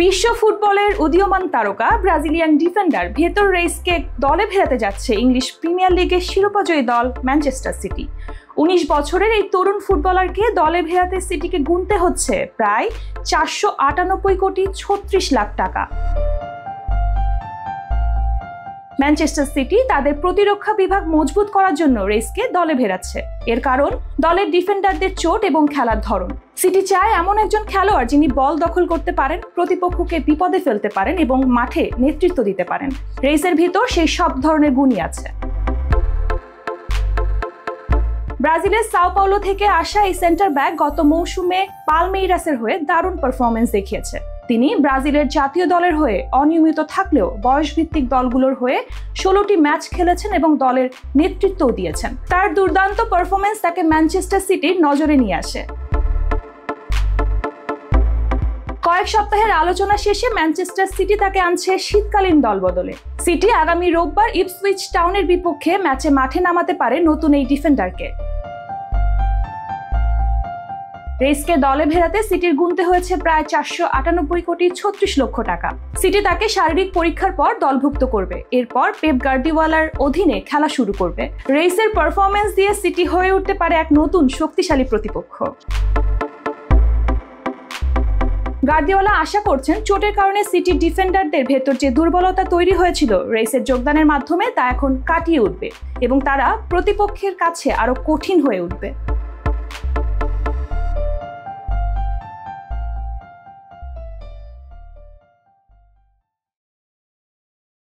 বিশ্ব ফুটবলের উদীয়মান তারকা ব্রাজিলিয়ান ডিফেন্ডার ভিয়েতর রেইসকে দলে ফেরাতে যাচ্ছে ইংলিশ প্রিমিয়ার লিগের শিরোপাজয়ী দল ম্যানচেস্টার সিটি। ১৯ বছরের এই তরুণ ফুটবলারকে দলে ফেরাতে সিটিকে গুনতে হচ্ছে প্রায় ৪৯৮,৩৬,০০,০০০ টাকা। ম্যানচেস্টার সিটি তাদের প্রতিরক্ষা বিভাগ মজবুত করার জন্য রেইসকে দলে ফেরাচ্ছে। এর কারণ দলের ডিফেন্ডারদের চোট এবং খেলার ধরন। সিটি চায় এমন একজন খেলোয়াড় যিনি বল দখল করতে পারেন, প্রতিপক্ষকে বিপদে ফেলতে পারেন এবং মাঠে নেতৃত্ব দিতে পারেন। রেইসের ভিতর সেই সব ধরনের গুণই আছে। ব্রাজিলের সাও পাওলো থেকে আসা এই সেন্টার ব্যাক গত মৌসুমে পালমেইরাসের হয়ে দারুণ পারফরমেন্স দেখিয়েছে। তিনি ব্রাজিলের জাতীয় দলের হয়ে অনিয়মিত থাকলেও বয়সভিত্তিক দলগুলোর হয়ে ১৬টি ম্যাচ খেলেছেন এবং দলের নেতৃত্বও দিয়েছেন। তার দুর্দান্ত পারফরমেন্স তাকে ম্যানচেস্টার সিটির নজরে নিয়ে আসে। কয়েক সপ্তাহের আলোচনা শেষে ম্যানচেস্টার সিটি তাকে আনছে শীতকালীন দলবদলে। সিটি আগামী রোববার ইপসউইচ টাউনের বিপক্ষে ম্যাচে মাঠে নামাতে পারে নতুন এই ডিফেন্ডারকে। রেইসকে দলে ফেরাতে সিটির গুনতে হয়েছে প্রায় ৪৯৮,৩৬,০০,০০০ টাকা। সিটি তাকে শারীরিক পরীক্ষার পর দলভুক্ত করবে। এরপর পেপ গার্দিওলার অধীনে খেলা শুরু করবে। রেইসের পারফরমেন্স দিয়ে সিটি হয়ে উঠতে পারে এক নতুন শক্তিশালী প্রতিপক্ষ। গার্দিওলা আশা করছেন চোটের কারণে সিটি ডিফেন্ডারদের ভেতর যে দুর্বলতা তৈরি হয়েছিল রেইসের যোগদানের মাধ্যমে তা এখন কাটিয়ে উঠবে এবং তারা প্রতিপক্ষের কাছে আরো কঠিন হয়ে উঠবে।